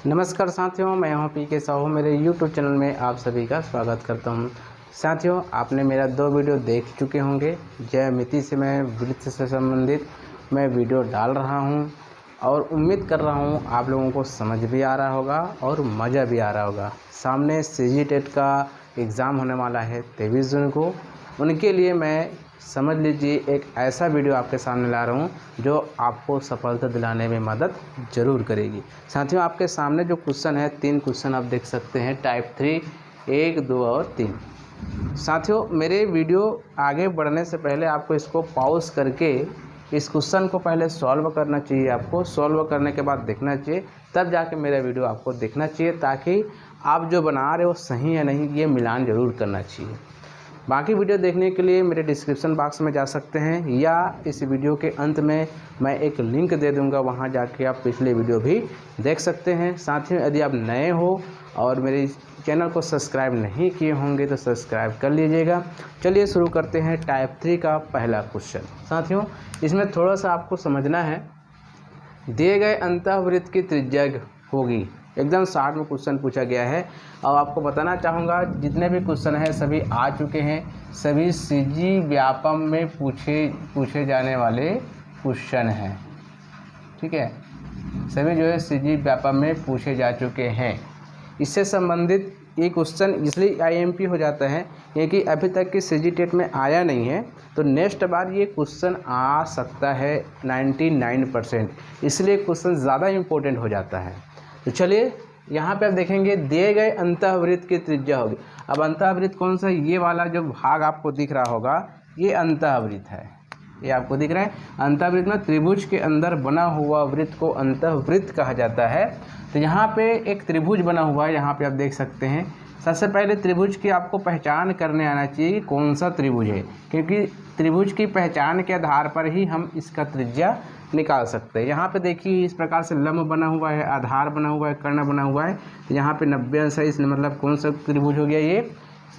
नमस्कार साथियों, मैं हूं पी के साहू। मेरे YouTube चैनल में आप सभी का स्वागत करता हूं। साथियों, आपने मेरा 2 वीडियो देख चुके होंगे। ज्यामिति से मैं वृत्त से संबंधित मैं वीडियो डाल रहा हूं और उम्मीद कर रहा हूं आप लोगों को समझ भी आ रहा होगा और मज़ा भी आ रहा होगा। सामने CG टेट का एग्ज़ाम होने वाला है 23 जून को। उनके लिए मैं समझ लीजिए एक ऐसा वीडियो आपके सामने ला रहा हूँ जो आपको सफलता दिलाने में मदद ज़रूर करेगी। साथियों, आपके सामने जो क्वेश्चन है 3 क्वेश्चन आप देख सकते हैं, टाइप 3, 1, 2 और 3। साथियों, मेरे वीडियो आगे बढ़ने से पहले आपको इसको पॉज करके इस क्वेश्चन को पहले सॉल्व करना चाहिए। आपको सॉल्व करने के बाद देखना चाहिए, तब जाके मेरा वीडियो आपको देखना चाहिए, ताकि आप जो बना रहे हो सही या नहीं ये मिलान ज़रूर करना चाहिए। बाकी वीडियो देखने के लिए मेरे डिस्क्रिप्शन बॉक्स में जा सकते हैं या इस वीडियो के अंत में मैं एक लिंक दे दूंगा, वहां जाके आप पिछले वीडियो भी देख सकते हैं। साथ ही यदि आप नए हो और मेरे चैनल को सब्सक्राइब नहीं किए होंगे तो सब्सक्राइब कर लीजिएगा। चलिए शुरू करते हैं टाइप 3 का पहला क्वेश्चन। साथियों, इसमें थोड़ा सा आपको समझना है। दिए गए अंतःवृत्त की त्रिज्या होगी, एकदम शॉर्ट में क्वेश्चन पूछा गया है। और आपको बताना चाहूँगा जितने भी क्वेश्चन हैं सभी आ चुके हैं, सभी CG व्यापम में पूछे जाने वाले क्वेश्चन हैं। ठीक है, सभी जो है CG व्यापम में पूछे जा चुके हैं। इससे संबंधित ये क्वेश्चन इसलिए IMP हो जाता है क्योंकि अभी तक की CG टेट में आया नहीं है, तो नेक्स्ट बार ये क्वेश्चन आ सकता है 99%, इसलिए क्वेश्चन ज़्यादा इम्पोर्टेंट हो जाता है। तो चलिए यहाँ पे आप देखेंगे दिए गए अंतःवृत्त की त्रिज्या होगी। अब अंतःवृत्त कौन सा? ये वाला जो भाग आपको दिख रहा होगा ये अंतःवृत्त है। ये आपको दिख रहा है अंतःवृत्त में त्रिभुज के अंदर बना हुआ वृत्त को अंतःवृत्त कहा जाता है। तो यहाँ पे एक त्रिभुज बना हुआ है, यहाँ पे आप देख सकते हैं। सबसे पहले त्रिभुज की आपको पहचान करने आना चाहिए कि कौन सा त्रिभुज है, क्योंकि त्रिभुज की पहचान के आधार पर ही हम इसका त्रिज्या निकाल सकते हैं। यहाँ पे देखिए इस प्रकार से लंब बना हुआ है, आधार बना हुआ है, कर्ण बना हुआ है। तो यहाँ पे 90 अंश है, इसलिए मतलब कौन सा त्रिभुज हो गया?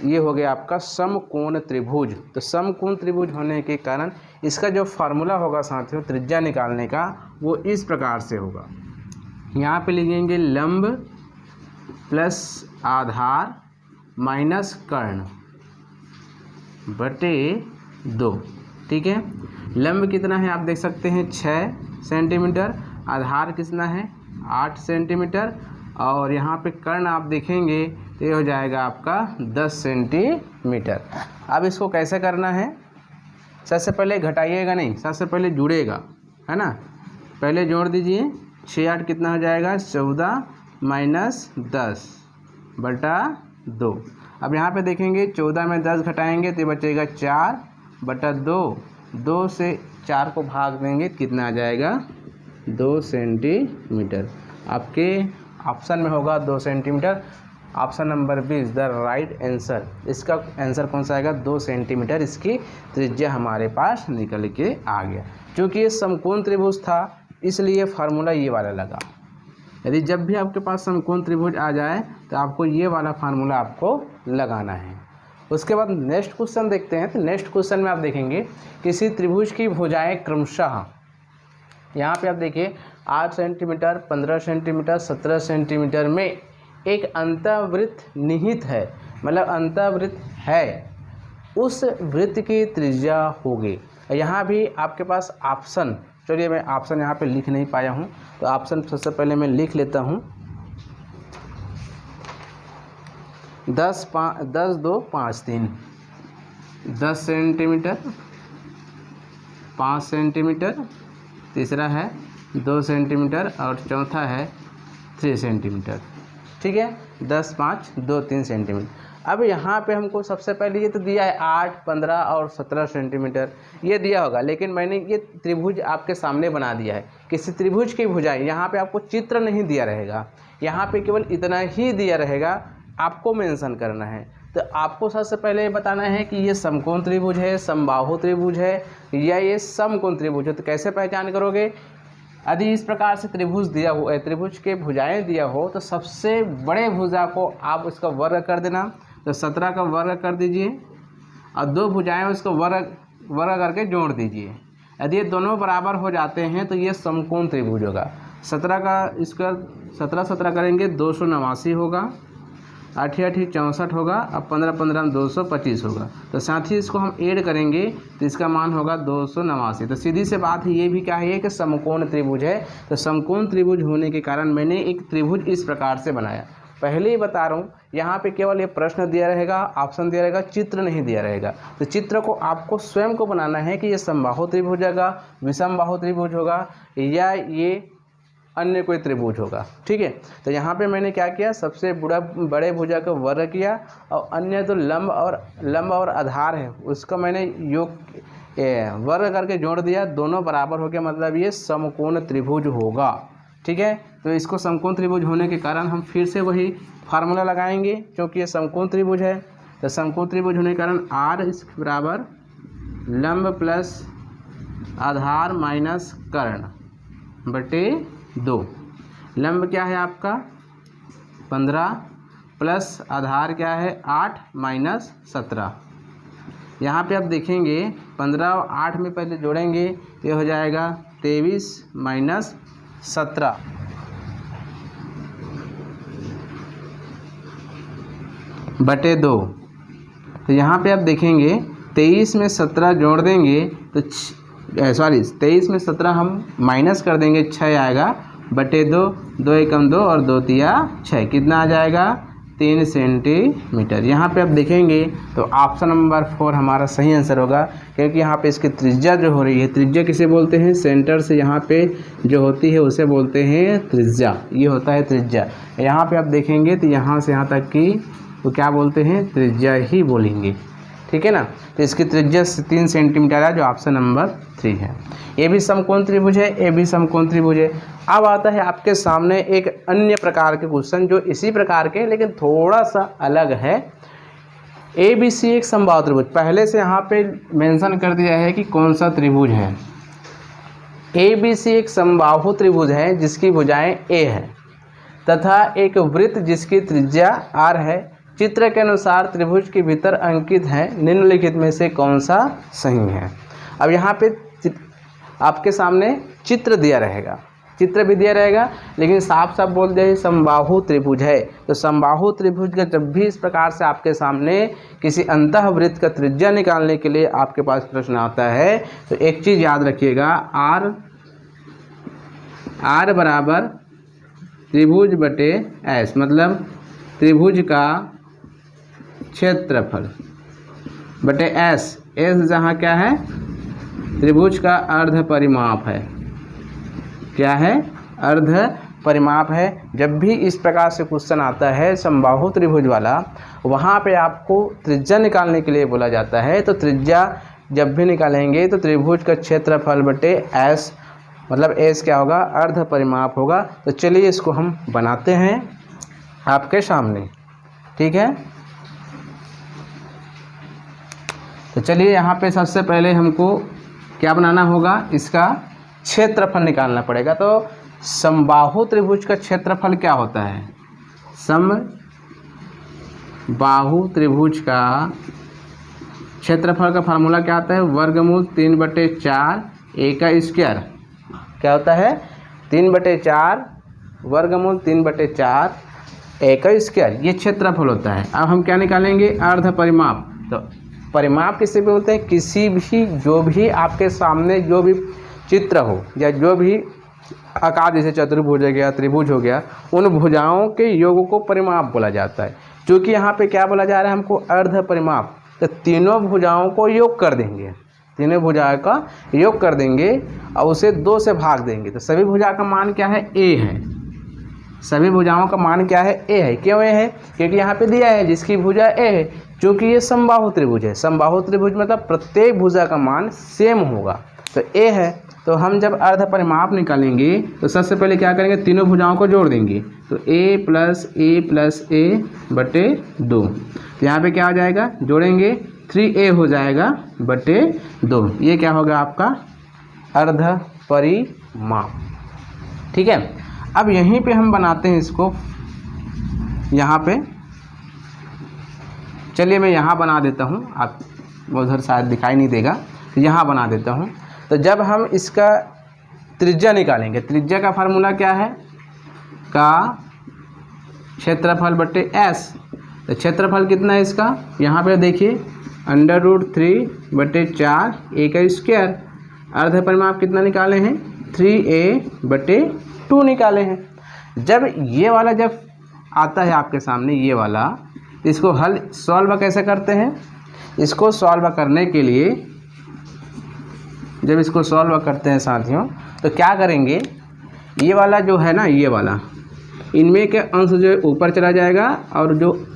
ये हो गया आपका समकोण त्रिभुज। तो समकोण त्रिभुज होने के कारण इसका जो फार्मूला होगा साथियों त्रिज्या निकालने का, वो इस प्रकार से होगा। यहाँ पे लिखेंगे लंब प्लस आधार माइनस कर्ण बटे 2। ठीक है, लंब कितना है आप देख सकते हैं 6 सेंटीमीटर, आधार कितना है 8 सेंटीमीटर, और यहाँ पे कर्ण आप देखेंगे तो ये हो जाएगा आपका 10 सेंटीमीटर। अब इसको कैसे करना है? सबसे पहले घटाइएगा नहीं, सबसे पहले जुड़ेगा, है ना। पहले जोड़ दीजिए, 6 8 कितना हो जाएगा 14 माइनस 10 बटा 2। अब यहाँ पे देखेंगे 14 में 10 घटाएंगे तो बचेगा 4 बटा 2। 2 से 4 को भाग देंगे कितना आ जाएगा 2 सेंटीमीटर। आपके ऑप्शन में होगा 2 centimetre. Option number 20 the right answer. इसका आंसर कौन सा आएगा? 2 सेंटीमीटर इसकी त्रिज्या हमारे पास निकल के आ गया। क्योंकि ये समकोण त्रिभुज था इसलिए फार्मूला ये वाला लगा। यदि जब भी आपके पास समकोण त्रिभुज आ जाए तो आपको ये वाला फार्मूला आपको लगाना है। उसके बाद नेक्स्ट क्वेश्चन देखते हैं। तो नेक्स्ट क्वेश्चन में आप देखेंगे किसी त्रिभुज की भुजाएं क्रमशः, यहाँ पे आप देखिए 8 सेंटीमीटर, 15 सेंटीमीटर, 17 सेंटीमीटर में एक अंतःवृत्त निहित है, मतलब अंतःवृत्त है, उस वृत्त की त्रिज्या होगी। यहाँ भी आपके पास ऑप्शन, चलिए मैं ऑप्शन यहाँ पे लिख नहीं पाया हूँ तो ऑप्शन सबसे पहले मैं लिख लेता हूँ। 10 2 5 3, 10 सेंटीमीटर, 5 सेंटीमीटर, तीसरा है 2 सेंटीमीटर और चौथा है 3 सेंटीमीटर। ठीक है, 10 5 2 3 सेंटीमीटर। अब यहाँ पे हमको सबसे पहले ये तो दिया है 8 15 और 17 सेंटीमीटर ये दिया होगा, लेकिन मैंने ये त्रिभुज आपके सामने बना दिया है। किसी त्रिभुज की भुजाएं, यहाँ पे आपको चित्र नहीं दिया रहेगा, यहाँ पे केवल इतना ही दिया रहेगा, आपको मेंशन करना है। तो आपको सबसे पहले बताना है कि ये समकोण त्रिभुज है, समबाहु त्रिभुज है या ये समकोण त्रिभुज है। तो कैसे पहचान करोगे? यदि इस प्रकार से त्रिभुज दिया हो, त्रिभुज के भुजाएं दिया हो, तो सबसे बड़े भुजा को आप इसका वर्ग कर देना। तो 17 का वर्ग कर दीजिए और 2 भुजाएं उसको वर्ग करके जोड़ दीजिए। यदि ये दोनों बराबर हो जाते हैं तो ये समकोण त्रिभुज होगा। 17 का स्क्वायर 17 करेंगे 289 होगा, 8 8 64 होगा, अब 15 15 225 होगा। तो साथ ही इसको हम ऐड करेंगे तो इसका मान होगा 289। तो सीधी से बात है, ये भी क्या है कि समकोण त्रिभुज है। तो समकोण त्रिभुज होने के कारण मैंने एक त्रिभुज इस प्रकार से बनाया। पहले ही बता रहा हूँ, यहाँ पे केवल ये प्रश्न दिया रहेगा, ऑप्शन दिया रहेगा, चित्र नहीं दिया रहेगा। तो चित्र को आपको स्वयं को बनाना है कि ये समबाहु त्रिभुज होगा, विषमबाहु त्रिभुज होगा, या ये अन्य कोई त्रिभुज होगा। ठीक है, तो यहाँ पे मैंने क्या किया, सबसे बड़े भुजा को वर्ग किया, और अन्य तो लंब और आधार है उसका मैंने योग वर्ग करके जोड़ दिया, दोनों बराबर हो गया, मतलब ये समकोण त्रिभुज होगा। ठीक है, तो इसको समकोण त्रिभुज होने के कारण हम फिर से वही फार्मूला लगाएंगे, क्योंकि ये समकोण त्रिभुज है। तो समकोण त्रिभुज होने के कारण आर इसके बराबर लंब प्लस आधार माइनस कर्ण बटे 2। लंब क्या है आपका 15 प्लस आधार क्या है 8 माइनस 17। यहाँ पे आप देखेंगे 15 और 8 में पहले जोड़ेंगे, ये हो जाएगा 23 माइनस 17 बटे 2। तो यहाँ पे आप देखेंगे 23 में 17 जोड़ देंगे तो 23 में 17 हम माइनस कर देंगे, 6 आएगा बटे 2, 2 एकम 2 और 2 तिया 6, कितना आ जाएगा 3 सेंटीमीटर। यहाँ पे आप देखेंगे तो ऑप्शन नंबर 4 हमारा सही आंसर होगा, क्योंकि यहाँ पे इसकी त्रिज्या जो हो रही है, त्रिज्या किसे बोलते हैं, सेंटर से यहाँ पे जो होती है उसे बोलते हैं त्रिज्या, ये होता है त्रिज्या। यहाँ पे आप देखेंगे तो यहाँ से यहाँ तक की तो क्या बोलते हैं, त्रिज्या ही बोलेंगे। ठीक है ना, तो इसकी त्रिज्या 3 सेंटीमीटर है, जो ऑप्शन नंबर 3 है। ये भी समकोण त्रिभुज है, ये भी समकोण त्रिभुज है। अब आता है आपके सामने एक अन्य प्रकार के क्वेश्चन, जो इसी प्रकार के लेकिन थोड़ा सा अलग है। ABC एक समबाहु त्रिभुज, पहले से यहाँ पे मेंशन कर दिया है कि कौन सा त्रिभुज है। ABC एक समबाहु त्रिभुज है जिसकी भुजाएं A है तथा एक वृत्त जिसकी त्रिज्या R है। चित्र के अनुसार त्रिभुज के भीतर अंकित है, निम्नलिखित में से कौन सा सही है। अब यहाँ पे आपके सामने चित्र दिया रहेगा, चित्र भी दिया रहेगा, लेकिन साफ साफ बोल दिया समबाहु त्रिभुज है। तो समबाहु त्रिभुज का जब भी इस प्रकार से आपके सामने किसी अंतःवृत्त का त्रिज्या निकालने के लिए आपके पास प्रश्न आता है, तो एक चीज़ याद रखिएगा, आर बराबर त्रिभुज बटे एस, मतलब त्रिभुज का क्षेत्रफल बटे एस। एस जहाँ क्या है, त्रिभुज का अर्ध परिमाप है। क्या है, अर्ध परिमाप है। जब भी इस प्रकार से क्वेश्चन आता है समबाहु त्रिभुज वाला, वहाँ पे आपको त्रिज्या निकालने के लिए बोला जाता है। तो त्रिज्या जब भी निकालेंगे तो त्रिभुज का क्षेत्रफल बटे एस, मतलब एस क्या होगा, अर्ध परिमाप होगा। तो चलिए इसको हम बनाते हैं आपके सामने। ठीक है, तो चलिए यहाँ पे सबसे पहले हमको क्या बनाना होगा, इसका क्षेत्रफल निकालना पड़ेगा। तो समबाहु त्रिभुज का क्षेत्रफल क्या होता है, समबाहु त्रिभुज का क्षेत्रफल का फार्मूला क्या आता है, वर्गमूल 3/4 A का स्क्वायर। क्या होता है, 3/4 वर्गमूल 3/4 A का स्क्वायर, ये क्षेत्रफल होता है। अब हम क्या निकालेंगे, अर्ध परिमाप। तो परिमाप किसे बोलते हैं, किसी भी जो भी आपके सामने जो भी चित्र हो या जो भी आकार, जैसे चतुर्भुज हो गया, त्रिभुज हो गया, उन भुजाओं के योग को परिमाप बोला जाता है। क्योंकि यहाँ पे क्या बोला जा रहा है हमको, अर्ध परिमाप। तो तीनों भुजाओं को योग कर देंगे, तीनों भुजाओं का योग कर देंगे और उसे 2 से भाग देंगे। तो सभी भुजा का मान क्या है, A है। सभी भुजाओं का मान क्या है, A है। क्यों A है, क्योंकि यहाँ पे दिया है जिसकी भुजा A है। क्योंकि ये समबाहु त्रिभुज है, समबाहु त्रिभुज मतलब प्रत्येक भुजा का मान सेम होगा, तो A है। तो हम जब अर्ध परिमाप निकालेंगे तो सबसे पहले क्या करेंगे, तीनों भुजाओं को जोड़ देंगे। तो A प्लस A बटे 2। तो यहाँ पे क्या हो जाएगा, जोड़ेंगे 3A हो जाएगा बटे 2। ये क्या होगा आपका अर्ध परिमाप। ठीक है, अब यहीं पे हम बनाते हैं इसको, यहाँ पे चलिए मैं यहाँ बना देता हूँ, आप उधर शायद दिखाई नहीं देगा, तो यहाँ बना देता हूँ। तो जब हम इसका त्रिज्या निकालेंगे। त्रिज्या का फार्मूला क्या है, का क्षेत्रफल बटे एस। तो क्षेत्रफल कितना है इसका, यहाँ पे देखिए √3/4 a का स्क्वायर। अर्ध परिमाप कितना निकाले हैं, 3a/2 निकाले हैं। जब ये वाला जब आता है आपके सामने ये वाला, इसको हल सॉल्व कैसे करते हैं, इसको सॉल्व करने के लिए जब इसको सॉल्व करते हैं साथियों, तो क्या करेंगे, ये वाला जो है ना, ये वाला इनमें के अंश जो है ऊपर चला जाएगा और जो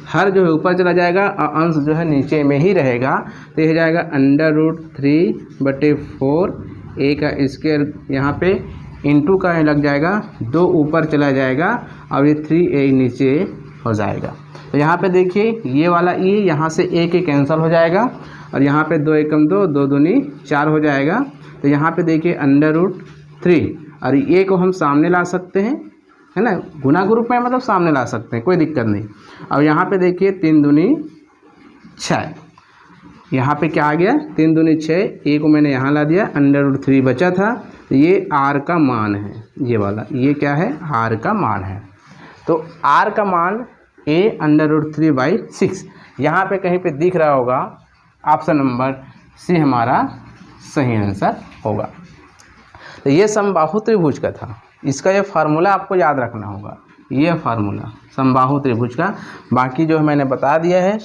हर जो है ऊपर चला जाएगा और अंश जो है नीचे में ही रहेगा। तो ये जाएगा √3/4 a का स्क्वायर, यहाँ पे इंटू का लग जाएगा, 2 ऊपर चला जाएगा और ये 3a नीचे हो जाएगा। तो यहाँ पे देखिए ये वाला e यहाँ से a के कैंसिल हो जाएगा और यहाँ पे 2 एकम 2, 2 दूनी 4 हो जाएगा। तो यहाँ पे देखिए √3 और a को हम सामने ला सकते हैं, है ना, गुना के रूप में मतलब सामने ला सकते हैं, कोई दिक्कत नहीं। अब यहाँ पे देखिए 3 दूनी 6, यहाँ पे क्या आ गया, 3 दूनी 6, a को मैंने यहाँ ला दिया, √3 बचा था। तो ये r का मान है, ये वाला, ये क्या है, r का मान है। तो r का मान a √3/6 यहाँ पे कहीं पे दिख रहा होगा, ऑप्शन नंबर सी हमारा सही आंसर होगा। तो ये समबाहु त्रिभुज का था, इसका ये फार्मूला आपको याद रखना होगा, ये फार्मूला समबाहु त्रिभुज का। बाकी जो मैंने बता दिया है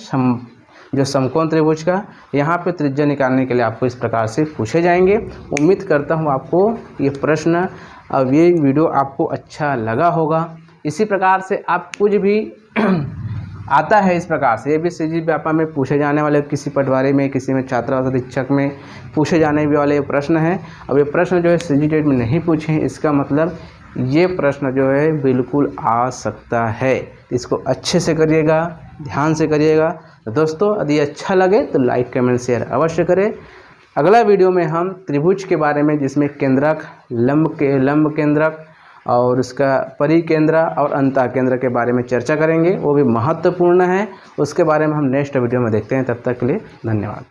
जो समकोण त्रिभुज का, यहाँ पे त्रिज्या निकालने के लिए आपको इस प्रकार से पूछे जाएंगे। उम्मीद करता हूँ आपको ये प्रश्न और ये वीडियो आपको अच्छा लगा होगा। इसी प्रकार से आप कुछ भी आता है इस प्रकार से ABCD व्यापा में पूछे जाने वाले, किसी पटवारी में, किसी में छात्रावास अधीक्षक में पूछे जाने वाले प्रश्न हैं। अब ये प्रश्न जो है CGTET में नहीं पूछे हैं, इसका मतलब ये प्रश्न जो है बिल्कुल आ सकता है। इसको अच्छे से करिएगा, ध्यान से करिएगा। तो दोस्तों यदि अच्छा लगे तो लाइक कमेंट शेयर अवश्य करें। अगला वीडियो में हम त्रिभुज के बारे में, जिसमें केंद्रक, लंब केंद्रक और उसका परिकेंद्र और अंतःकेंद्र के बारे में चर्चा करेंगे, वो भी महत्वपूर्ण है। उसके बारे में हम नेक्स्ट वीडियो में देखते हैं। तब तक के लिए धन्यवाद।